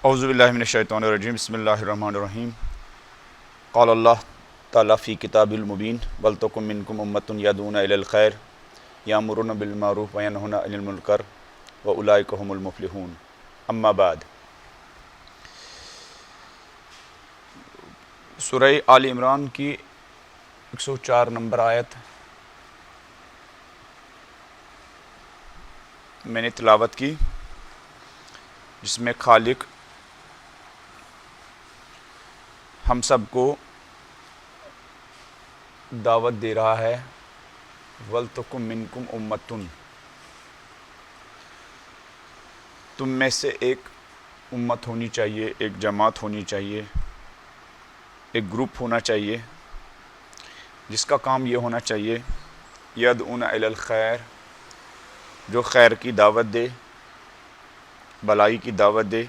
اعوذ باللہ من الشیطان الرجیم بسم اللہ الرحمن الرحیم قال اللہ تعالیٰ فی کتاب المبین ولتکن منکم امۃ یدعون الی الخیر یامرون بالمعروف وینہون عن المنکر واولئک هم المفلحون اما بعد۔ سورہ آل عمران کی 104 نمبر آیت میں نے تلاوت کی، جس میں خالق ہم سب کو دعوت دے رہا ہے وَلْتَكُن مِّنكُمْ أُمَّةٌ، تم میں سے ایک امت ہونی چاہیے، ایک جماعت ہونی چاہیے، ایک گروپ ہونا چاہیے جس کا کام یہ ہونا چاہیے یدعون الی الخیر، جو خیر کی دعوت دے، بلائی کی دعوت دے،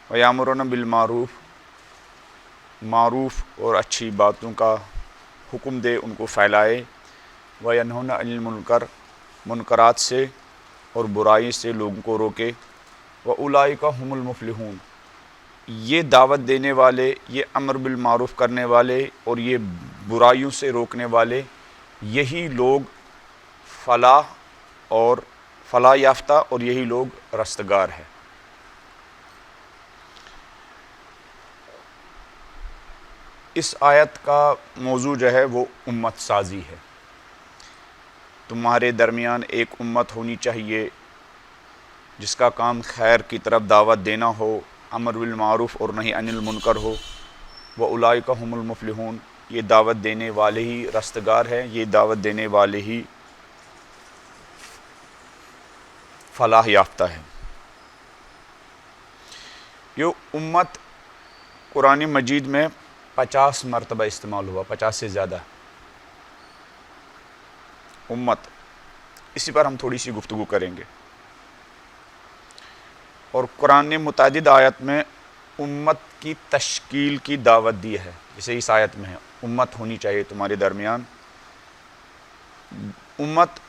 ویامرون بالمعروف، معروف اور اچھی باتوں کا حکم دے، ان کو پھیلائے، وینہون عن المنکر، منکرات سے اور برائی سے لوگوں کو روکے، واولئک هم المفلحون، یہ دعوت دینے والے، یہ امر بالمعروف کرنے والے اور یہ برائیوں سے روکنے والے، یہی لوگ فلاح اور فلاح یافتہ اور یہی لوگ رستگار ہیں۔ اس آیت کا موضوع جو ہے وہ امت سازی ہے۔ تمہارے درمیان ایک امت ہونی چاہیے جس کا کام خیر کی طرف دعوت دینا ہو، امر بالمعروف اور نہی عن المنکر ہو، واولئک هم المفلحون، یہ دعوت دینے والے ہی رستگار ہیں، یہ دعوت دینے والے ہی فلاح یافتہ ہیں۔ یہ امت قرآن مجید میں 50 مرتبہ استعمال ہوا، 50 سے زیادہ امت، اسی پر ہم تھوڑی سی گفتگو کریں گے۔ اور قرآن نے متعدد آیت میں امت کی تشکیل کی دعوت دی ہے، جیسے اس آیت میں ہے امت ہونی چاہیے تمہارے درمیان۔ امت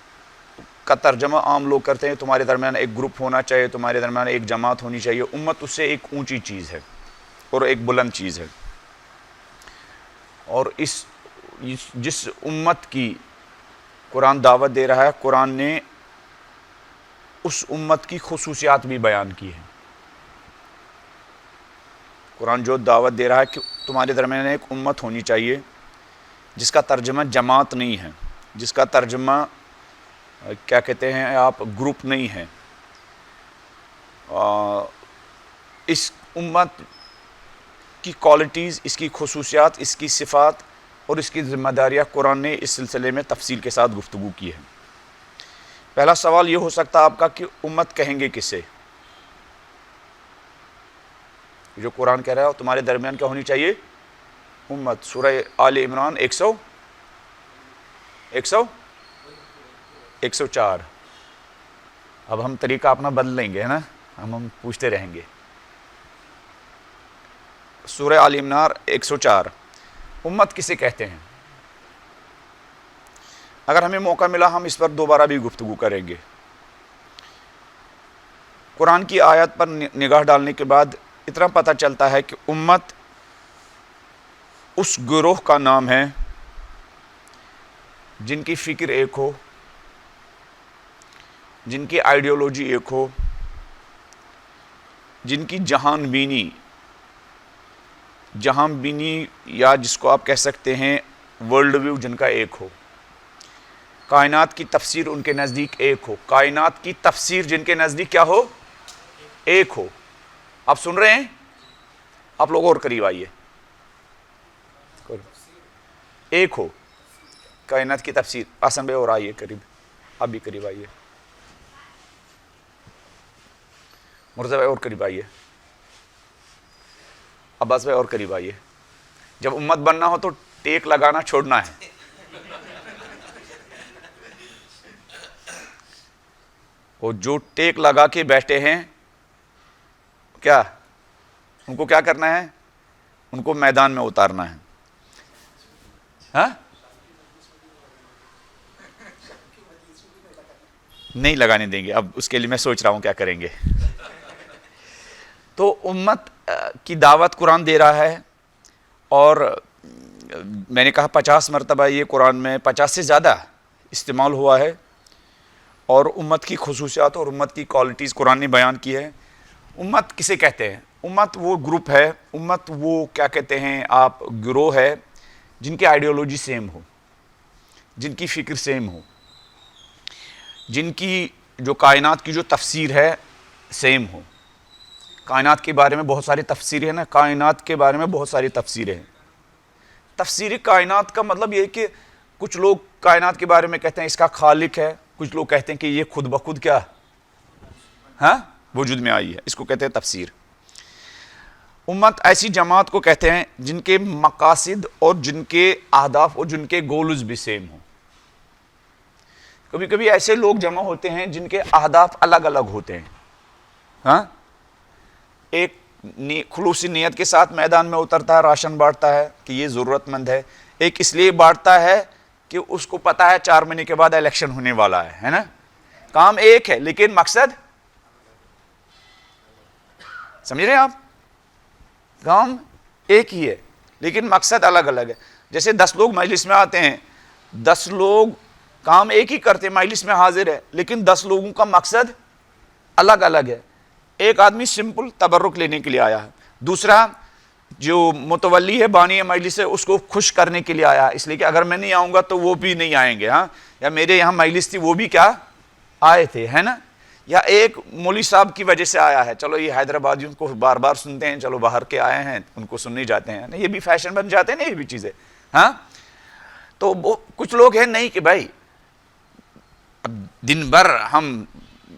کا ترجمہ عام لوگ کرتے ہیں تمہارے درمیان ایک گروپ ہونا چاہیے، تمہارے درمیان ایک جماعت ہونی چاہیے۔ امت اس سے ایک اونچی چیز ہے اور ایک بلند چیز ہے، اور جس امت کی قرآن دعوت دے رہا ہے، قرآن نے اس امت کی خصوصیات بھی بیان کی ہیں۔ قرآن جو دعوت دے رہا ہے کہ تمہارے درمیان ایک امت ہونی چاہیے، جس کا ترجمہ جماعت نہیں ہے، جس کا ترجمہ کیا کہتے ہیں آپ، گروپ نہیں ہے۔ اس امت کی کوالٹیز، اس کی خصوصیات، اس کی صفات اور اس کی ذمہ داریاں قرآن نے اس سلسلے میں تفصیل کے ساتھ گفتگو کی ہے۔ پہلا سوال یہ ہو سکتا ہے آپ کا کہ امت کہیں گے کسے؟ جو قرآن کہہ رہا ہے تمہارے درمیان کیا ہونی چاہیے؟ امت۔ سورہ آل عمران 104۔ اب ہم طریقہ اپنا بدل لیں گے، ہے نا، ہم پوچھتے رہیں گے۔ سورہ آل عمران 104، امت کسے کہتے ہیں؟ اگر ہمیں موقع ملا ہم اس پر دوبارہ بھی گفتگو کریں گے۔ قرآن کی آیت پر نگاہ ڈالنے کے بعد اتنا پتہ چلتا ہے کہ امت اس گروہ کا نام ہے جن کی فکر ایک ہو، جن کی آئیڈیالوجی ایک ہو، جن کی جہان بینی یا جس کو آپ کہہ سکتے ہیں ورلڈ ویو جن کا ایک ہو، کائنات کی تفسیر ان کے نزدیک ایک ہو، کائنات کی تفسیر جن کے نزدیک کیا ہو، ایک ہو۔ آپ سن رہے ہیں؟ آپ لوگ اور قریب آئیے، ایک ہو کائنات کی تفسیر۔ آسن بھائی اور آئیے قریب، آپ بھی قریب آئیے، مرزا بھائی اور قریب آئیے، عباس بھائی اور قریب آئیے۔ جب امت بننا ہو تو ٹیک لگانا چھوڑنا ہے۔ اور جو ٹیک لگا کے بیٹھے ہیں کیا ان کو کیا کرنا ہے؟ ان کو میدان میں اتارنا ہے۔ ہاں نہیں لگانے دیں گے، اب اس کے لیے میں سوچ رہا ہوں کیا کریں گے۔ تو امت کی دعوت قرآن دے رہا ہے، اور میں نے کہا 50 مرتبہ یہ قرآن میں 50 سے زیادہ استعمال ہوا ہے، اور امت کی خصوصیات اور امت کی کوالٹیز قرآن نے بیان کی ہے۔ امت کسے کہتے ہیں؟ امت وہ گروپ ہے، امت وہ کیا کہتے ہیں آپ، گروہ ہے جن کی آئیڈیالوجی سیم ہو، جن کی فکر سیم ہو، جن کی جو کائنات کی جو تفسیر ہے سیم ہو۔ کائنات کے بارے میں بہت ساری تفسیریں ہیں نا، کائنات کے بارے میں بہت ساری تفسیریں ہیں۔ تفسیر کائنات کا مطلب یہ ہے کہ کچھ لوگ کائنات کے بارے میں کہتے ہیں اس کا خالق ہے، کچھ لوگ کہتے ہیں کہ یہ خود بخود کیا وجود میں آئی ہے، اس کو کہتے ہیں تفسیر۔ امت ایسی جماعت کو کہتے ہیں جن کے مقاصد اور جن کے اہداف اور جن کے گولز بھی سیم ہوں۔ کبھی کبھی ایسے لوگ جمع ہوتے ہیں جن کے اہداف الگ الگ ہوتے ہیں، ایک خلوصی نیت کے ساتھ میدان میں اترتا ہے، راشن بانٹتا ہے کہ یہ ضرورت مند ہے، ایک اس لیے بانٹتا ہے کہ اس کو پتا ہے 4 مہینے کے بعد الیکشن ہونے والا ہے نا۔ کام ایک ہے لیکن مقصد، سمجھ رہے ہیں آپ؟ کام ایک ہی ہے لیکن مقصد الگ الگ ہے۔ جیسے 10 لوگ مجلس میں آتے ہیں، 10 لوگ کام ایک ہی کرتے، مجلس میں حاضر ہے، لیکن 10 لوگوں کا مقصد الگ الگ ہے۔ ایک آدمی سمپل تبرک لینے کے لیے آیا ہے، دوسرا جو متولی ہے، بانی مجلس ہے، اس کو خوش کرنے کے لیے آیا ہے، اس لیے کہ اگر میں نہیں آؤں گا تو وہ بھی نہیں آئیں گے، یا میرے یہاں مجلس تھی وہ بھی کیا آئے تھے، ہے نا۔ یا ایک مولوی صاحب کی وجہ سے آیا ہے، چلو یہ حیدرآبادیوں کو بار بار سنتے ہیں، چلو باہر کے آئے ہیں ان کو سننے جاتے ہیں، یہ بھی فیشن بن جاتے ہیں نا، یہ بھی چیزیں۔ تو کچھ لوگ ہیں نہیں کہ بھائی دن بھر ہم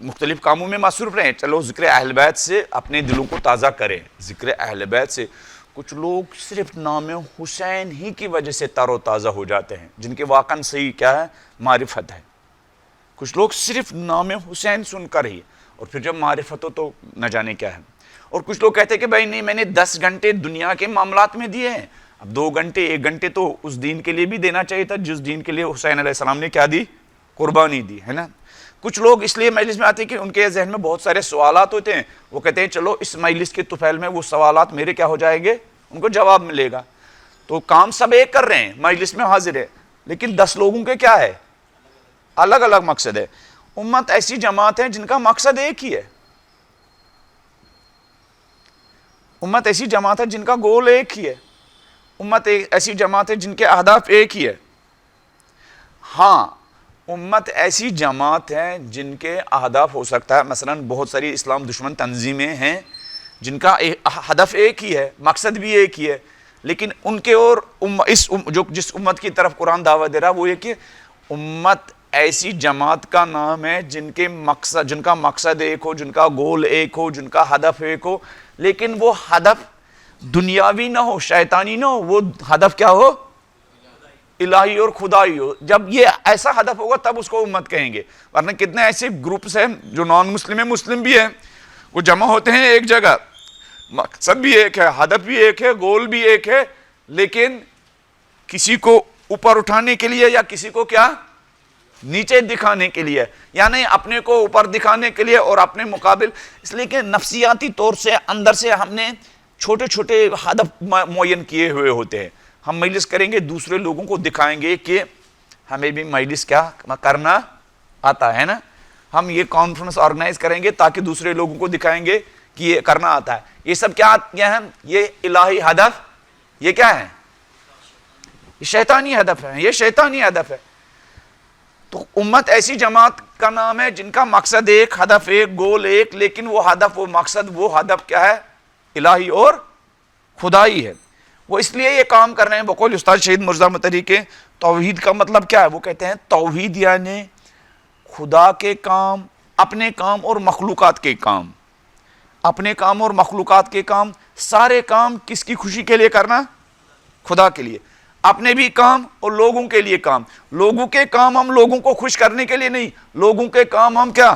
مختلف کاموں میں مصروف رہیں، چلو ذکر اہل بیت سے اپنے دلوں کو تازہ کریں، ذکر اہل بیت سے۔ کچھ لوگ صرف نام حسین ہی کی وجہ سے تر و تازہ ہو جاتے ہیں، جن کے واقعاً صحیح کیا ہے، معرفت ہے۔ کچھ لوگ صرف نام حسین سن کر ہی، اور پھر جب معرفت ہو تو نہ جانے کیا ہے۔ اور کچھ لوگ کہتے ہیں کہ بھائی نہیں، میں نے 10 گھنٹے دنیا کے معاملات میں دیے ہیں، اب 2 گھنٹے 1 گھنٹے تو اس دین کے لیے بھی دینا چاہیے تھا جس دین کے لیے حسین علیہ السلام نے کیا دی، قربانی دی، ہے نا۔ کچھ لوگ اس لیے مجلس میں آتے ہیں کہ ان کے ذہن میں بہت سارے سوالات ہوتے ہیں، وہ کہتے ہیں چلو اس مجلس کے طفیل میں وہ سوالات میرے کیا ہو جائیں گے، ان کو جواب ملے گا۔ تو کام سب ایک کر رہے ہیں، مجلس میں حاضر ہے، لیکن 10 لوگوں کے کیا ہے، الگ الگ مقصد ہے۔ امت ایسی جماعت ہے جن کا مقصد ایک ہی ہے، امت ایسی جماعت ہے جن کا گول ایک ہی ہے، امت ایسی جماعت ہے جن کے اہداف ایک ہی ہے۔ ہاں، امت ایسی جماعت ہے جن کے اہداف ہو سکتا ہے، مثلا بہت ساری اسلام دشمن تنظیمیں ہیں جن کا ہدف ایک ہی ہے، مقصد بھی ایک ہی ہے، لیکن ان کے اور جس امت کی طرف قرآن دعوت دے رہا وہ یہ کہ امت ایسی جماعت کا نام ہے جن کا مقصد ایک ہو، جن کا گول ایک ہو، جن کا ہدف ایک ہو، لیکن وہ ہدف دنیاوی نہ ہو، شیطانی نہ ہو، وہ ہدف کیا ہو، الہی اور خدائی ہو۔ جب یہ ایسا ہدف ہوگا تب اس کو امت کہیں گے، ورنہ کتنے ایسے گروپس ہیں جو نان مسلم ہیں، مسلم بھی ہیں، وہ جمع ہوتے ہیں ایک جگہ، مقصد بھی ایک ہے، ہدف بھی ایک ہے، گول بھی ایک ہے، لیکن کسی کو اوپر اٹھانے کے لیے یا کسی کو کیا نیچے دکھانے کے لیے، یعنی اپنے کو اوپر دکھانے کے لیے اور اپنے مقابل، اس لیے کہ نفسیاتی طور سے اندر سے ہم نے چھوٹے چھوٹے ہدف معین کیے ہوئے ہوتے ہیں۔ ہم مجلس کریں گے، دوسرے لوگوں کو دکھائیں گے کہ ہمیں بھی مجلس کیا کرنا آتا ہے نا، ہم یہ کانفرنس آرگنائز کریں گے تاکہ دوسرے لوگوں کو دکھائیں گے کہ یہ کرنا آتا ہے۔ یہ سب کیا ہے، یہ الہی ہدف، یہ کیا ہے، یہ شیطانی ہدف ہے، یہ شیطانی ہدف ہے۔ تو امت ایسی جماعت کا نام ہے جن کا مقصد ایک، ہدف ایک، گول ایک، لیکن وہ ہدف، وہ مقصد، وہ ہدف کیا ہے، الہی اور خدائی ہے۔ وہ اس لیے یہ کام کر رہے ہیں، بقول استاد شہید مرزا مطہری کے، توحید کا مطلب کیا ہے، وہ کہتے ہیں توحید یعنی خدا کے کام، اپنے کام اور مخلوقات کے کام، اپنے کام اور مخلوقات کے کام، سارے کام کس کی خوشی کے لیے کرنا، خدا کے لیے، اپنے بھی کام اور لوگوں کے لیے کام، لوگوں کے کام ہم لوگوں کو خوش کرنے کے لیے نہیں، لوگوں کے کام ہم کیا،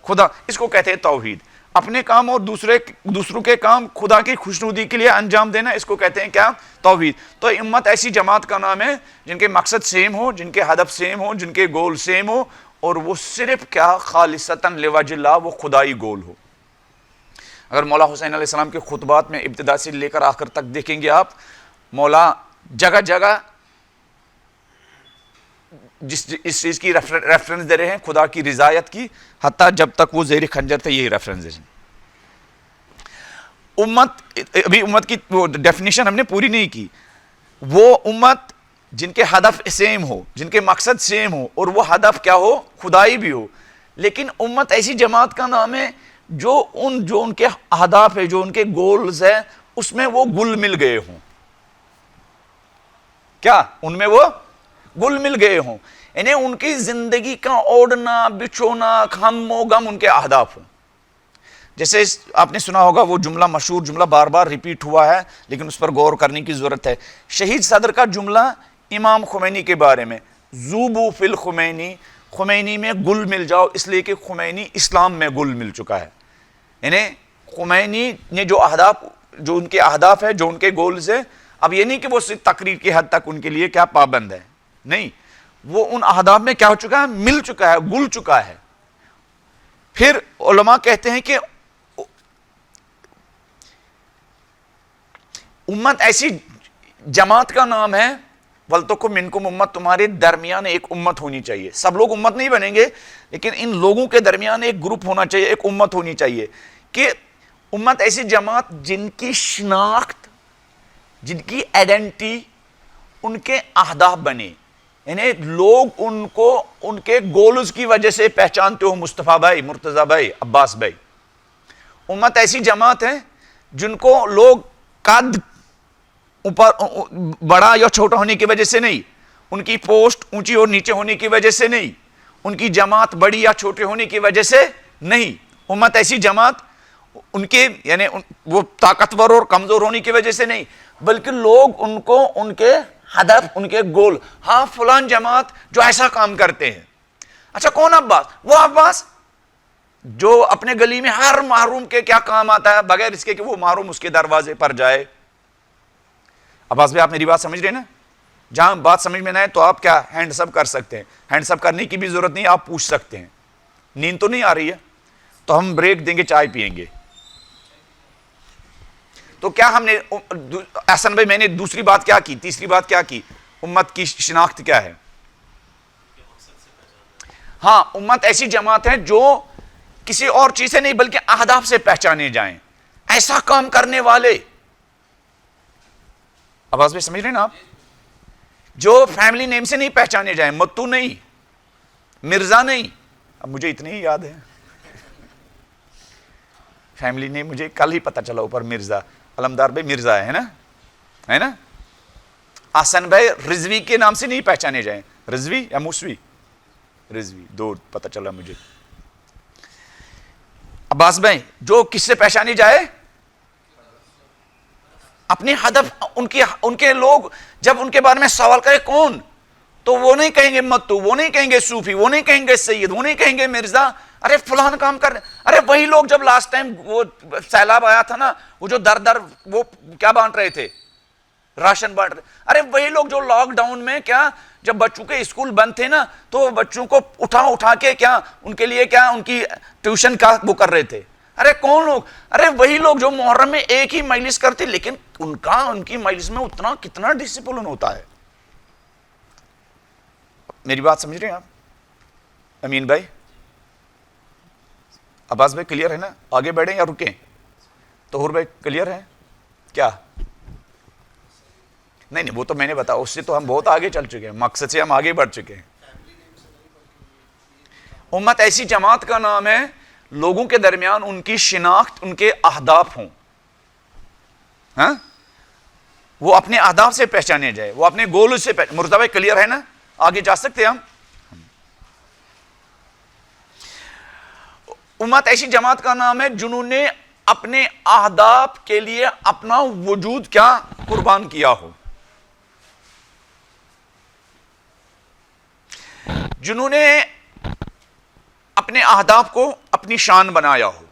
خدا، اس کو کہتے ہیں توحید۔ اپنے کام اور دوسروں کے کام خدا کی خوشنودی کے لیے انجام دینا، اس کو کہتے ہیں کیا، توحید۔ تو امت ایسی جماعت کا نام ہے جن کے مقصد سیم ہو، جن کے ہدف سیم ہو، جن کے گول سیم ہو، اور وہ صرف کیا، خالصتاً لوجہ اللہ، وہ خدائی گول ہو۔ اگر مولا حسین علیہ السلام کے خطبات میں ابتدا سے لے کر آخر تک دیکھیں گے آپ، مولا جگہ جگہ اس چیز کی ریفرنس دے رہے ہیں، خدا کی رضایت کی، حتیٰ جب تک وہ زیر خنجر تھے یہی ریفرنس ہے۔ امت، ابھی امت کی وہ ڈیفینیشن ہم نے پوری نہیں کی، وہ امت جن کے ہدف سیم ہو، جن کے مقصد سیم ہو، اور وہ ہدف کیا ہو؟ خدائی بھی ہو۔ لیکن امت ایسی جماعت کا نام ہے جو ان کے اہداف ہے، جو ان کے گولز ہیں، اس میں وہ گل مل گئے ہوں۔ کیا ان میں وہ گل مل گئے ہوں؟ یعنی ان کی زندگی کا اوڑھنا بچھونا، ہم و غم ان کے اہداف ہوں۔ جیسے آپ نے سنا ہوگا وہ جملہ، مشہور جملہ، بار بار ریپیٹ ہوا ہے لیکن اس پر غور کرنے کی ضرورت ہے، شہید صدر کا جملہ امام خمینی کے بارے میں، ذوبوا فی الخمینی، خمینی میں گل مل جاؤ، اس لیے کہ خمینی اسلام میں گل مل چکا ہے۔ یعنی خمینی نے جو ان کے اہداف ہے، جو ان کے گولز ہیں، اب یہ نہیں کہ وہ صرف تقریر کی حد تک ان کے لیے کیا پابند ہے، نہیں، وہ ان اہداف میں کیا ہو چکا ہے؟ مل چکا ہے، گل چکا ہے۔ پھر علماء کہتے ہیں کہ امت ایسی جماعت کا نام ہے، وَلْتَكُن مِّنكُمْ امت، تمہارے درمیان ایک امت ہونی چاہیے۔ سب لوگ امت نہیں بنیں گے لیکن ان لوگوں کے درمیان ایک گروپ ہونا چاہیے، ایک امت ہونی چاہیے، کہ امت ایسی جماعت جن کی شناخت، جن کی آئیڈینٹی ان کے اہداف بنے، یعنی لوگ ان کو ان کے گولز کی وجہ سے پہچانتے ہو، مصطفیٰ بھائی، مرتضیٰ بھائی، عباس بھائی۔ امت ایسی جماعت ہے جن کو لوگ قد اوپر بڑا یا چھوٹا ہونے کی وجہ سے نہیں، ان کی پوسٹ اونچی اور نیچے ہونے کی وجہ سے نہیں، ان کی جماعت بڑی یا چھوٹے ہونے کی وجہ سے نہیں، امت ایسی جماعت ان کے یعنی وہ طاقتور اور کمزور ہونے کی وجہ سے نہیں، بلکہ لوگ ان کو ان کے ہدف، ان کے گول، ہاں فلان جماعت جو ایسا کام کرتے ہیں۔ اچھا کون عباس؟ وہ عباس جو اپنے گلی میں ہر محروم کے کیا کام آتا ہے، بغیر اس کے کہ وہ محروم اس کے دروازے پر جائے۔ عباس بھائی آپ میری بات سمجھ رہے ہیں نا؟ جہاں بات سمجھ میں نہ آئے تو آپ کیا ہینڈز اپ کر سکتے ہیں، ہینڈز اپ کرنے کی بھی ضرورت نہیں، آپ پوچھ سکتے ہیں۔ نیند تو نہیں آ رہی ہے تو ہم بریک دیں گے، چائے پیئیں گے۔ تو کیا ہم نے احسن بھائی میں نے دوسری بات کیا کی، تیسری بات کیا کی؟ امت کی شناخت کیا ہے؟ ہاں، امت ایسی جماعت ہے جو کسی اور چیز سے نہیں بلکہ اہداف سے پہچانے جائیں، ایسا کام کرنے والے۔ آواز میں سمجھ رہے ہیں نا آپ؟ جو فیملی نیم سے نہیں پہچانے جائیں، متو نہیں، مرزا نہیں، اب مجھے اتنے ہی یاد ہے، فیملی نیم مجھے کل ہی پتہ چلا اوپر مرزا، علمدار بھائی مرزا ہے نا، ہے نا؟ احسن بھائی رضوی کے نام سے نہیں پہچانے جائیں، رضوی یا موسوی؟ رضوی، دو پتہ چلا مجھے۔ عباس بھائی جو کس سے پہچانی جائے؟ اپنے ہدف، ان کے لوگ جب ان کے بارے میں سوال کرے کون، تو وہ نہیں کہیں گے متو، وہ نہیں کہیں گے صوفی، وہ نہیں کہیں گے سید، وہ نہیں کہیں گے مرزا، ارے فلان کام کر رہے، ارے وہی لوگ جب لاسٹ ٹائم وہ سیلاب آیا تھا نا، وہ جو در وہ کیا بانٹ رہے تھے؟ راشن بانٹ رہے، ارے وہی لوگ جو لاک ڈاؤن میں کیا جب بچوں کے اسکول بند تھے نا تو بچوں کو اٹھا کے کیا ان کے لیے کیا ان کی ٹیوشن کا وہ کر رہے تھے۔ ارے کون لوگ؟ ارے وہی لوگ جو محرم میں ایک ہی مجلس کرتے لیکن ان کی مجلس میں اتنا کتنا ڈسپلن ہوتا ہے۔ میری بات سمجھ رہے ہیں آپ؟ امین بھائی، عباس بھائی کلیئر ہے نا؟ آگے بڑھیں یا رکیں؟ طہور بھائی کلیئر ہے کیا؟ نہیں وہ تو میں نے بتایا، اس سے تو ہم بہت آگے چل چکے ہیں، مقصد سے ہم آگے بڑھ چکے ہیں۔ امت ایسی جماعت کا نام ہے لوگوں کے درمیان ان کی شناخت، ان کے اہداف ہوں، ہاں وہ اپنے اہداف سے پہچانے جائے، وہ اپنے گول سے مرتبہ کلیئر ہے نا؟ آگے جا سکتے ہیں ہم؟ امت ایسی جماعت کا نام ہے جنہوں نے اپنے اہداف کے لیے اپنا وجود کیا قربان کیا ہو، جنہوں نے اپنے اہداف کو اپنی شان بنایا ہو،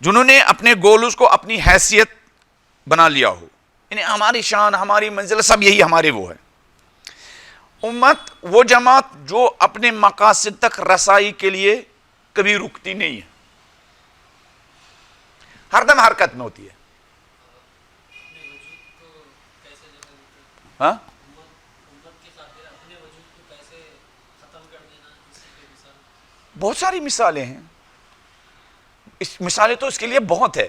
جنہوں نے اپنے گولز کو اپنی حیثیت بنا لیا ہو، یعنی ہماری شان، ہماری منزل سب یہی ہمارے وہ ہے۔ امت وہ جماعت جو اپنے مقاصد تک رسائی کے لیے کبھی رکتی نہیں ہے، ہر دم حرکت میں ہوتی ہے. ہاں بہت ساری مثالیں ہیں. مثالیں تو اس کے لیے بہت ہے.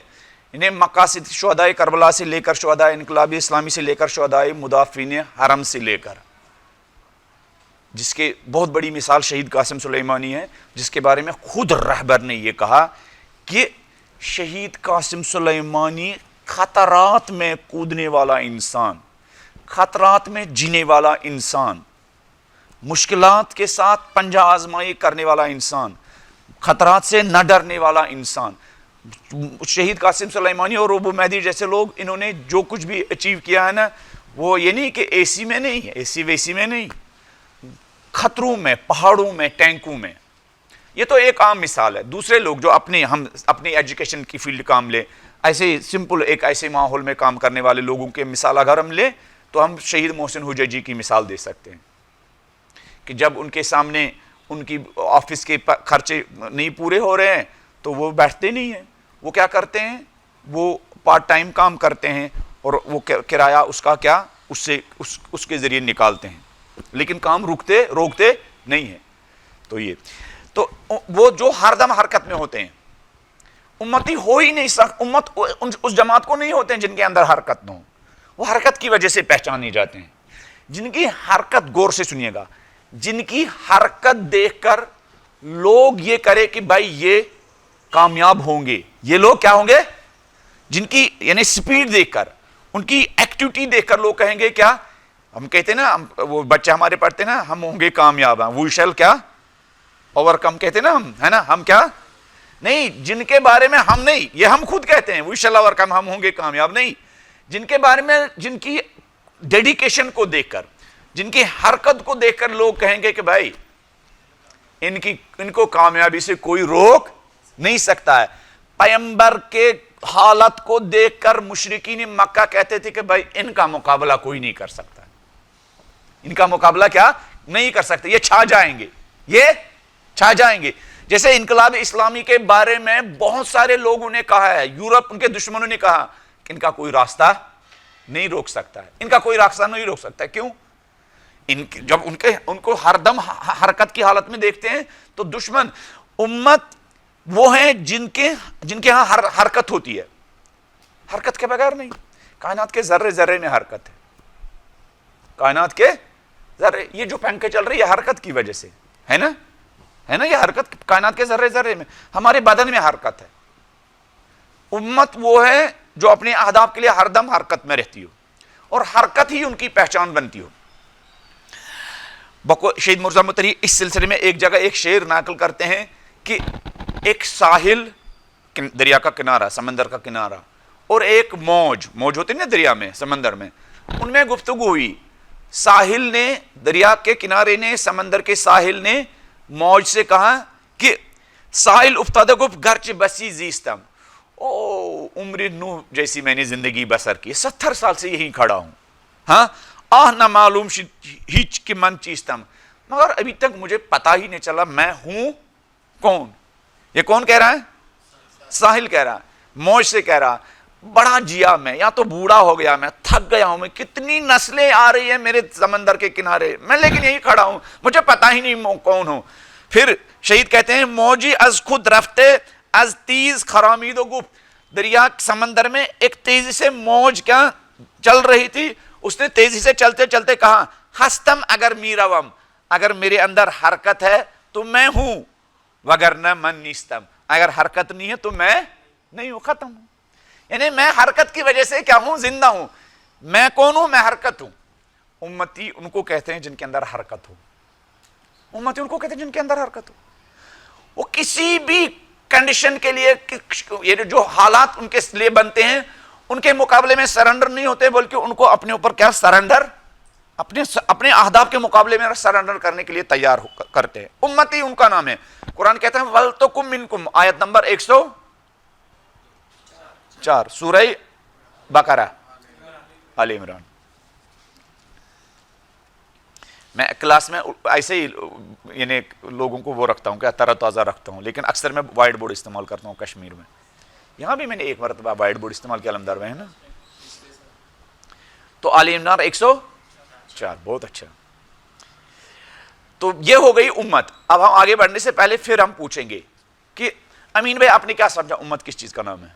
انہیں مقاصد شہدائے کربلا سے لے کر شہدائے انقلاب اسلامی سے لے کر شہدائے مدافعین حرم سے لے کر، جس کے بہت بڑی مثال شہید قاسم سلیمانی ہے، جس کے بارے میں خود رہبر نے یہ کہا کہ شہید قاسم سلیمانی خطرات میں کودنے والا انسان، خطرات میں جینے والا انسان، مشکلات کے ساتھ پنجہ آزمائی کرنے والا انسان، خطرات سے نہ ڈرنے والا انسان. شہید قاسم سلیمانی اور ابو مہدی جیسے لوگ، انہوں نے جو کچھ بھی اچیو کیا ہے نا، وہ یہ نہیں کہ اے سی میں نہیں، اے سی ویسی میں نہیں، خطروں میں، پہاڑوں میں، ٹینکوں میں. یہ تو ایک عام مثال ہے. دوسرے لوگ جو ہم اپنی ایجوکیشن کی فیلڈ کام لیں، ایسے سمپل ایک ایسے ماحول میں کام کرنے والے لوگوں کے مثال اگر ہم لیں تو ہم شہید محسن حجیجی کی مثال دے سکتے ہیں کہ جب ان کے سامنے ان کی آفس کے خرچے نہیں پورے ہو رہے ہیں تو وہ بیٹھتے نہیں ہیں. وہ کیا کرتے ہیں؟ وہ پارٹ ٹائم کام کرتے ہیں اور وہ کرایہ اس کا کیا اس کے ذریعے نکالتے ہیں، لیکن کام روکتے نہیں ہیں. تو یہ تو وہ جو ہر دم حرکت میں ہوتے ہیں، امتی ہو ہی نہیں امت اس جماعت کو نہیں ہوتے ہیں جن کے اندر حرکت نہ ہو. وہ حرکت کی وجہ سے پہچانے جاتے ہیں. جن کی حرکت، غور سے سنیے گا، جن کی حرکت دیکھ کر لوگ یہ کرے کہ بھائی یہ کامیاب ہوں گے، یہ لوگ کیا ہوں گے، جن کی یعنی سپیڈ دیکھ کر، ان کی ایکٹیویٹی دیکھ کر لوگ کہیں گے کیا، ہم کہتے ہیں نا، وہ بچے ہمارے پڑھتے ہیں نا، ہم ہوں گے کامیاب، وی شیل کیا اوور کم کہتے ہیں نا ہم، ہے نا، ہم کیا نہیں، جن کے بارے میں ہم نہیں، یہ ہم خود کہتے ہیں وی شیل اوور کم، ہم ہوں گے کامیاب نہیں. جن کے بارے میں، جن کی ڈیڈیکیشن کو دیکھ کر، جن کی حرکت کو دیکھ کر لوگ کہیں گے کہ بھائی ان کو کامیابی سے کوئی روک نہیں سکتا ہے. پیغمبر کے حالت کو دیکھ کر مشرکین مکہ کہتے تھے کہ بھائی ان کا مقابلہ کوئی نہیں کر سکتا، ان کا مقابلہ کیا نہیں کر سکتے، یہ چھا جائیں گے، یہ چھا جائیں گے. جیسے انقلاب اسلامی کے بارے میں بہت سارے لوگوں نے کہا ہے، یورپ ان کے دشمنوں نے کہا کہ ان کا کوئی راستہ نہیں روک سکتا ہے، ان کا کوئی راستہ نہیں روک سکتا ہے. کیوں؟ جب ان کو ہر دم حرکت کی حالت میں دیکھتے ہیں تو دشمن امت وہ ہیں جن کے ہاں حرکت ہوتی ہے. حرکت کے بغیر نہیں. کائنات کے ذرے ذرے میں حرکت ہے، کائنات کے ذرے، یہ جو پنکھے چل رہے ہیں یہ حرکت کی وجہ سے ہے نا، یہ حرکت کائنات کے ذرے ذرے میں، ہمارے بدن میں حرکت ہے. امت وہ ہے جو اپنے اہداف کے لیے ہر دم حرکت میں رہتی ہو، اور حرکت ہی ان کی پہچان بنتی ہو. شہید مرزا متحری اس سلسلے میں ایک جگہ ایک شعر نقل کرتے ہیں کہ ایک ساحل، دریا کا کنارہ، سمندر کا کنارہ، اور ایک موج ہوتے ہیں نا دریا میں، سمندر میں، ان میں گفتگو ہوئی. ساحل نے، دریا کے کنارے نے، سمندر کے ساحل نے موج سے کہا کہ ساحل افتادہ گفت گرچ بسی زیستم، او عمر نوح جیسی میں نے زندگی بسر کی، 70 سال سے یہیں کھڑا ہوں، ہاں آہ نہ معلوم ہیچ کہ من چیستم، مگر ابھی تک مجھے پتا ہی نہیں چلا میں ہوں کون. یہ کون کہہ رہا ہے؟ ساحل کہہ رہا ہے، موج سے کہہ رہا، بڑا جیا میں، یا تو بوڑھا ہو گیا میں، تھک گیا ہوں میں، کتنی نسلیں آ رہی ہیں میرے سمندر کے کنارے، میں لیکن یہی کھڑا ہوں، مجھے پتا ہی نہیں کون ہوں. پھر شہید کہتے ہیں موجی از خود رفتے از تیز خرامید و گفت، دریا سمندر میں ایک تیزی سے موج کیا چل رہی تھی، اس نے تیزی سے چلتے چلتے کہا ہستم اگر میروم، اگر میرے اندر حرکت ہے تو میں ہوں، وگرنہ من نیستم، اگر حرکت نہیں ہے تو میں نہیں ہوں، ختم ہوں. یعنی میں حرکت کی وجہ سے کیا ہوں، زندہ ہوں. میں کون ہوں؟ میں حرکت ہوں. امتی ان کو کہتے ہیں جن کے اندر حرکت ہو، امتی ان کو کہتے ہیں جن کے اندر حرکت ہو. وہ کسی بھی کنڈیشن کے لیے، یہ جو حالات ان کے لیے بنتے ہیں ان کے مقابلے میں سرنڈر نہیں ہوتے، بلکہ ان کو اپنے اوپر کیا سرنڈر، اپنے اہداف کے مقابلے میں سرنڈر کرنے کے لیے تیار کرتے ہیں. امتی ان کا نام ہے. قرآن کہتا ہے وَلْتَكُم مِّنكُمْ، آیت نمبر 104 سورہ بقرہ، آل عمران. میں کلاس میں ایسے ہی یعنی لوگوں کو وہ رکھتا ہوں کہ تر و تازہ رکھتا ہوں، لیکن اکثر میں وائٹ بورڈ استعمال کرتا ہوں کشمیر میں. یہاں بھی میں نے ایک مرتبہ وائٹ بورڈ استعمال کیا علمدار میں، ہے نا؟ تو آل عمران 104، بہت اچھا۔ تو یہ ہو گئی امت۔ اب ہم آگے بڑھنے سے پہلے پھر ہم پوچھیں گے کہ امین بھائی آپ نے کیا سمجھا امت کس چیز کا نام ہے؟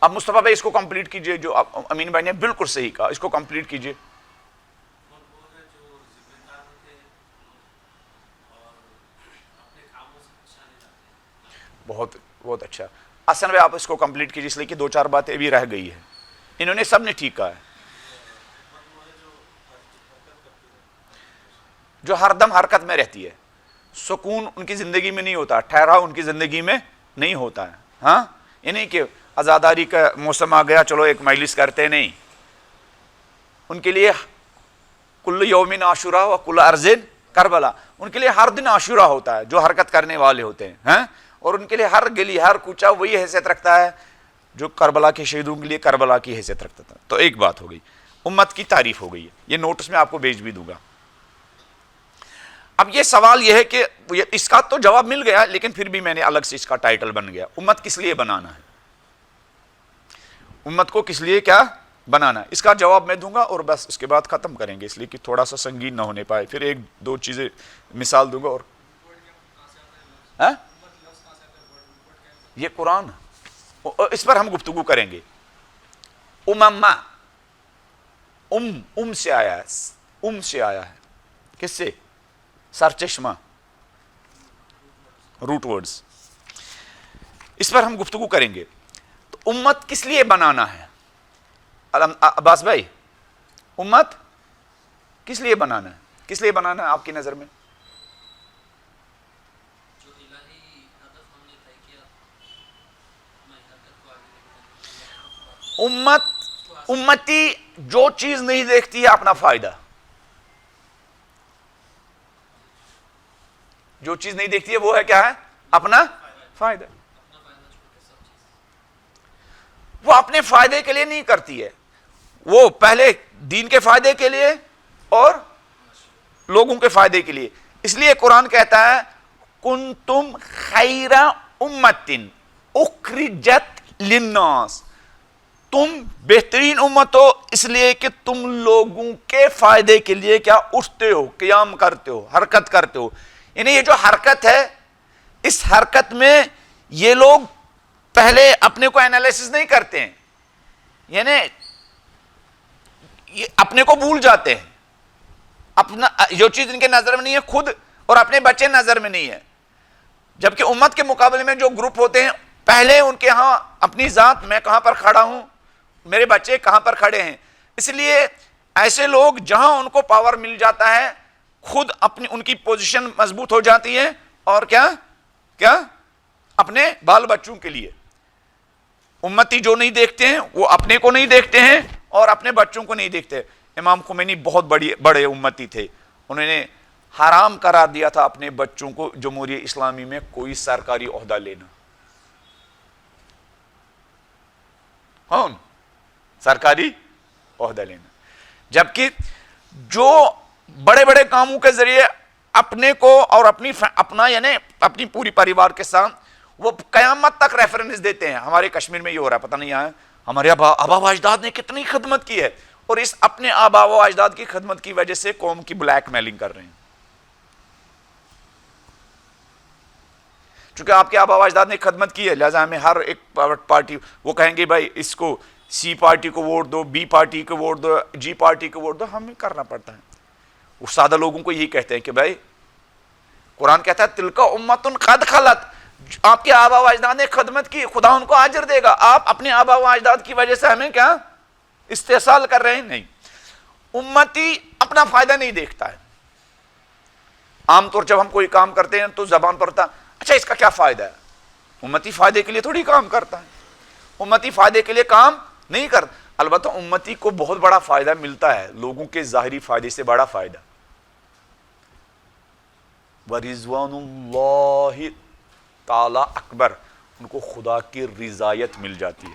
اب مصطفیٰ بھائی اس کو کمپلیٹ کیجئے، جو امین بھائی نے بالکل صحیح کہا، اس کو کمپلیٹ کیجئے۔ بہت بہت اچھا حسن بھائی، آپ اس کو کمپلیٹ کیجئے، اس لیے کہ 2-4 باتیں ابھی رہ گئی ہے۔ انہوں نے سب نے ٹھیک کہا ہے، جو ہر دم حرکت میں رہتی ہے، سکون ان کی زندگی میں نہیں ہوتا، ٹھہراؤ ان کی زندگی میں نہیں ہوتا ہے۔ ہاں، یہ نہیں کہ آزاداری کا موسم آ گیا چلو ایک مجلس کرتے، نہیں، ان کے لیے کل یوم عاشورا و کل ارض کربلا، ان کے لیے ہر دن عاشورا ہوتا ہے جو حرکت کرنے والے ہوتے ہیں، ہاں، اور ان کے لیے ہر گلی ہر کوچہ وہی حیثیت رکھتا ہے جو کربلا کے شہیدوں کے لیے کربلا کی حیثیت رکھتا تھا۔ تو ایک بات ہو گئی، امت کی تعریف ہو گئی ہے، یہ نوٹس میں آپ کو بھیج بھی دوں گا۔ اب یہ سوال یہ ہے کہ اس کا تو جواب مل گیا، لیکن پھر بھی میں نے الگ سے اس کا ٹائٹل بن گیا، امت کس لیے بنانا ہے، امت کو کس لیے کیا بنانا ہے، اس کا جواب میں دوں گا اور بس اس کے بعد ختم کریں گے، اس لیے کہ تھوڑا سا سنگین نہ ہونے پائے، پھر 1-2 چیزیں مثال دوں گا اور یہ قرآن، اس پر ہم گفتگو کریں گے۔ امما، سے آیا ہے، سے آیا ہے، کس سے؟ سرچشمہ، روٹ ورڈز، اس پر ہم گفتگو کریں گے۔ تو امت کس لیے بنانا ہے عباس بھائی، امت کس لیے بنانا ہے، کس لیے بنانا ہے آپ کی نظر میں؟ امتی جو چیز نہیں دیکھتی ہے اپنا فائدہ، جو چیز نہیں دیکھتی ہے وہ ہے کیا ہے؟ اپنا فائدہ۔ وہ اپنے فائدے کے لیے نہیں کرتی ہے، وہ پہلے دین کے فائدے کے لیے اور لوگوں کے فائدے کے لیے۔ اس لیے قرآن کہتا ہے کنتم خیر امت اخرجت للناس، تم بہترین امت ہو اس لیے کہ تم لوگوں کے فائدے کے لیے کیا اٹھتے ہو، قیام کرتے ہو، حرکت کرتے ہو۔ یعنی یہ جو حرکت ہے، اس حرکت میں یہ لوگ پہلے اپنے کو انالیسس نہیں کرتے ہیں، یعنی یہ اپنے کو بھول جاتے ہیں، اپنا جو چیز ان کے نظر میں نہیں ہے خود اور اپنے بچے نظر میں نہیں ہے، جبکہ امت کے مقابلے میں جو گروپ ہوتے ہیں پہلے ان کے ہاں اپنی ذات، میں کہاں پر کھڑا ہوں، میرے بچے کہاں پر کھڑے ہیں۔ اس لیے ایسے لوگ جہاں ان کو پاور مل جاتا ہے خود اپنی ان کی پوزیشن مضبوط ہو جاتی ہے، اور کیا اپنے بال بچوں کے لیے۔ امتی جو نہیں دیکھتے ہیں وہ اپنے کو نہیں دیکھتے ہیں اور اپنے بچوں کو نہیں دیکھتے۔ امام خمینی بہت بڑے امتی تھے، انہوں نے حرام قرار دیا تھا اپنے بچوں کو جمہوریہ اسلامی میں کوئی سرکاری عہدہ لینا، کون سرکاری عہدہ لینا، جبکہ جو بڑے بڑے کاموں کے ذریعے اپنے کو اور اپنا یعنی اپنی پوری پریوار کے ساتھ وہ قیامت تک ریفرنس دیتے ہیں۔ ہمارے کشمیر میں یہ ہو رہا ہے، پتہ نہیں یہاں ہمارے آبا و اجداد نے کتنی خدمت کی ہے، اور اس اپنے آبا و اجداد کی خدمت کی وجہ سے قوم کی بلیک میلنگ کر رہے ہیں۔ چونکہ آپ کے آبا و اجداد نے خدمت کی ہے، لہذا ہمیں ہر ایک پارٹی وہ کہیں گے بھائی اس کو سی پارٹی کو ووٹ دو، بی پارٹی کو ووٹ دو، جی پارٹی کو ووٹ دو، ہمیں کرنا پڑتا ہے۔ وہ سادہ لوگوں کو یہی کہتے ہیں کہ بھائی قرآن کہتا ہے تلک امت قد خلت، آپ کے آبا و اجداد نے خدمت کی، خدا ان کو اجر دے گا۔ آپ اپنے آبا و اجداد کی وجہ سے ہمیں کیا استحصال کر رہے ہیں؟ نہیں، امتی اپنا فائدہ نہیں دیکھتا ہے۔ عام طور جب ہم کوئی کام کرتے ہیں تو زبان پر ہوتا اچھا اس کا کیا فائدہ ہے، امتی فائدے کے لیے تھوڑی کام کرتا ہے، امتی فائدے کے لیے کام نہیں کرتا۔ البتہ امتی کو بہت بڑا فائدہ ملتا ہے، لوگوں کے ظاہری فائدے سے بڑا فائدہ۔ وَرِضْوَانُ اللَّهِ تعالی اکبر، ان کو خدا کی رضایت مل جاتی ہے۔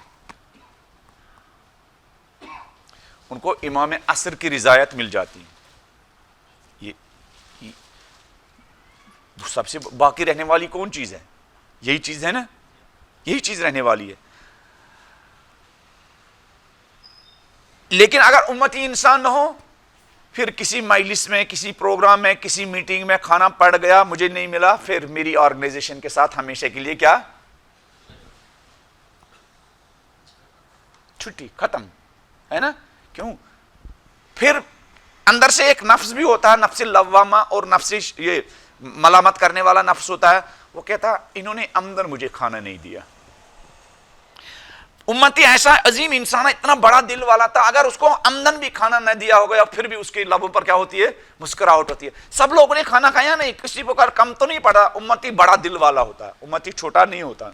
ان کو امام عصر کی رضایت مل جاتی ہے. یہ سب سے باقی رہنے والی کون چیز ہے؟ یہی چیز ہے نا، یہی چیز رہنے والی ہے. لیکن اگر امتی انسان نہ ہو، پھر کسی مجلس میں، کسی پروگرام میں، کسی میٹنگ میں کھانا پڑ گیا، مجھے نہیں ملا، پھر میری آرگنائزیشن کے ساتھ ہمیشہ کے لیے کیا؟ چھٹی، ختم، ہے نا؟ کیوں؟ پھر اندر سے ایک نفس بھی ہوتا ہے، نفس لوامہ، اور نفس یہ ملامت کرنے والا نفس ہوتا ہے، وہ کہتا انہوں نے عمدن مجھے کھانا نہیں دیا. امتی ایسا عظیم انسان ہے، اتنا بڑا دل والا تھا، اگر اس کو عمدن بھی کھانا نہ دیا ہوگا پھر بھی اس کے لبوں پر کیا ہوتی ہے؟ مسکراہٹ ہوتی ہے. سب لوگوں نے کھانا کھایا نہیں، کسی کو کم تو نہیں پڑا. امتی بڑا دل والا ہوتا ہے، امتی چھوٹا نہیں ہوتا.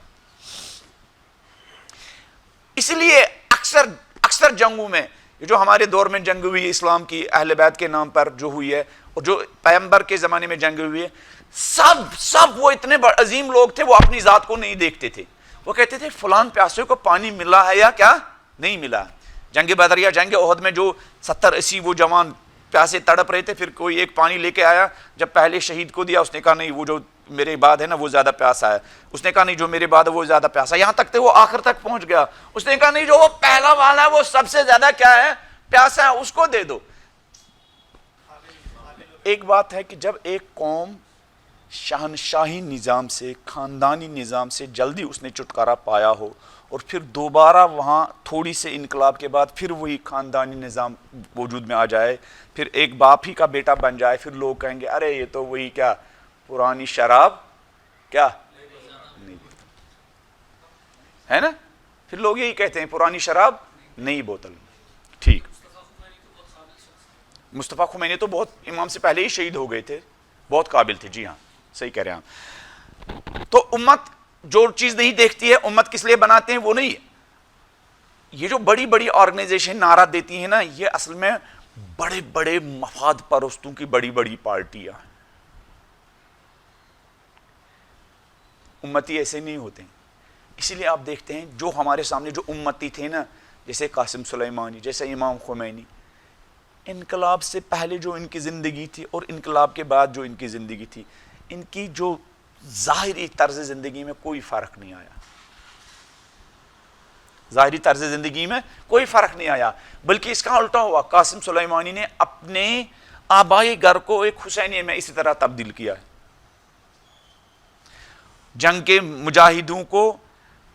اس لیے اکثر جنگوں میں، جو ہمارے دور میں جنگ ہوئی اسلام کی اہل بیت کے نام پر جو ہوئی ہے، اور جو پیغمبر کے زمانے میں جنگ ہوئی ہے، سب وہ اتنے عظیم لوگ تھے، وہ اپنی ذات کو نہیں دیکھتے تھے. وہ کہتے تھے فلان پیاسے کو پانی ملا ہے یا کیا نہیں ملا. جنگ بدر یا جنگ احد میں جو 70-80 وہ جوان پیاسے تڑپ رہے تھے، پھر کوئی ایک پانی لے کے آیا، جب پہلے شہید کو دیا، اس نے کہا نہیں، وہ جو میرے بعد ہے نا وہ زیادہ پیاسا ہے. اس نے کہا نہیں، جو میرے بعد ہے وہ زیادہ پیاسا. یہاں تک وہ آخر تک پہنچ گیا. اس نے کہا نہیں، جو وہ پہلا والا ہے وہ سب سے زیادہ کیا ہے؟ پیاسا ہے، اس کو دے دو. ایک بات ہے کہ جب ایک قوم شہنشاہی نظام سے، خاندانی نظام سے جلدی اس نے چھٹکارا پایا ہو، اور پھر دوبارہ وہاں تھوڑی سے انقلاب کے بعد پھر وہی خاندانی نظام وجود میں آ جائے، پھر ایک باپ ہی کا بیٹا بن جائے، پھر لوگ کہیں گے ارے یہ تو وہی کیا پرانی شراب کیا نہیں، ہے نا؟ پھر لوگ یہی کہتے ہیں پرانی شراب نئی بوتل. ٹھیک، مصطفیٰ خمینی تو بہت امام سے پہلے ہی شہید ہو گئے تھے، بہت قابل تھے. جی ہاں، صحیح کہہ رہے ہیں آپ. تو امت جو چیز نہیں دیکھتی ہے، امت کس لیے بناتے ہیں؟ وہ نہیں ہے. یہ جو بڑی بڑی آرگنائزیشن نعرہ دیتی ہیں نا، یہ اصل میں بڑے بڑے مفاد پرستوں کی بڑی بڑی پارٹیاں. امتی ایسے نہیں ہوتے ہیں. اسی لیے آپ دیکھتے ہیں جو ہمارے سامنے جو امتی تھے نا، جیسے قاسم سلیمانی، جیسے امام خمینی، انقلاب سے پہلے جو ان کی زندگی تھی اور انقلاب کے بعد جو ان کی زندگی تھی، ان کی جو ظاہری طرز زندگی میں کوئی فرق نہیں آیا. ظاہری طرز زندگی میں کوئی فرق نہیں آیا، بلکہ اس کا الٹا ہوا. قاسم سلیمانی نے اپنے آبائی گھر کو ایک حسینیہ میں اسی طرح تبدیل کیا ہے. جنگ کے مجاہدوں کو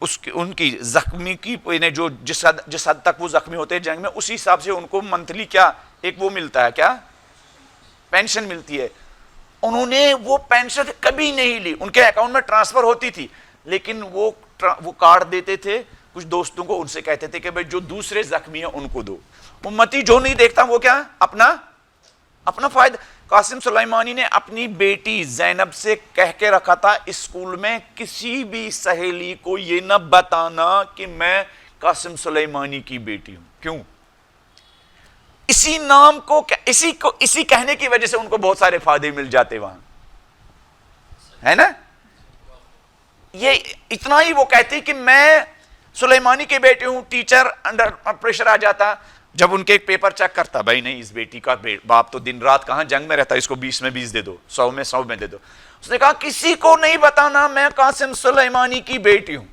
ان کی زخمی کی جو جس حد تک وہ زخمی ہوتے ہیں جنگ میں، اسی حساب سے ان کو منتھلی کیا ایک وہ ملتا ہے، کیا پینشن ملتی ہے. انہوں نے وہ پینشن کبھی نہیں لی، ان کے اکاؤنٹ میں ٹرانسفر ہوتی تھی، لیکن وہ کارڈ دیتے تھے کچھ دوستوں کو، ان سے کہتے تھے کہ بھئی جو دوسرے زخمی ہیں ان کو دو. امتی جو نہیں دیکھتا وہ کیا اپنا فائدہ. قاسم سلیمانی نے اپنی بیٹی زینب سے کہہ کے رکھا تھا اسکول میں، کسی بھی سہیلی کو یہ نہ بتانا کہ میں قاسم سلیمانی کی بیٹی ہوں. کیوں؟ اسی نام کو اسی کہنے کی وجہ سے ان کو بہت سارے فائدے مل جاتے وہاں، ہے نا؟ یہ اتنا ہی وہ کہتے کہ میں سلیمانی کی بیٹی ہوں. ٹیچر انڈر پریشر آ جاتا، جب ان کے ایک پیپر چیک کرتا، بھائی نہیں، اس بیٹی کا باپ تو دن رات کہاں جنگ میں رہتا، اس کو 20 میں 20 دے دو، 100 میں 100 میں دے دو. اس نے کہا کسی کو نہیں بتانا میں قاسم سلیمانی کی بیٹی ہوں.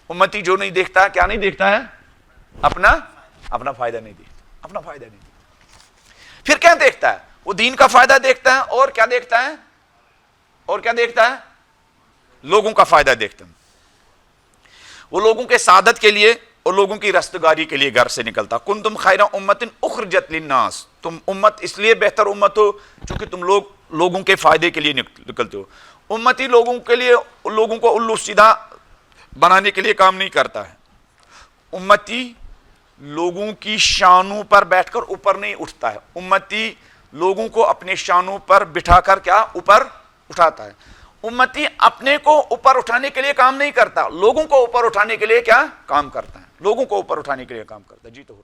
امتی جو نہیں دیکھتا، کیا نہیں دیکھتا ہے؟ اپنا فائدہ نہیں دیکھتا، اپنا فائدہ نہیں دیکھتا. پھر کیا دیکھتا ہے؟ وہ دین کا فائدہ دیکھتا ہے، اور کیا دیکھتا ہے؟ لوگوں کا فائدہ دیکھتا ہے. وہ لوگوں کے سعادت کے لیے اور لوگوں کی رستگاری کے لیے گھر سے نکلتا. کنتم خیر امت اخرجت للناس، تم امت اس لیے بہتر امت ہو چونکہ تم لوگوں کے فائدے کے لیے نکلتے ہو. امتی لوگوں کو الو سیدھا بنانے کے لیے کام نہیں کرتا ہے. امتی لوگوں کی شانوں پر بیٹھ کر اوپر نہیں اٹھتا ہے. امتی لوگوں کو اپنے شانوں پر بٹھا کر کیا اوپر اٹھاتا ہے. امتی اپنے کو اوپر اٹھانے کے لیے کام نہیں کرتا، لوگوں کو اوپر اٹھانے کے لیے کیا کام کرتا ہے، لوگوں کو اوپر اٹھانے کے لیے کام کرتا ہے. جی تو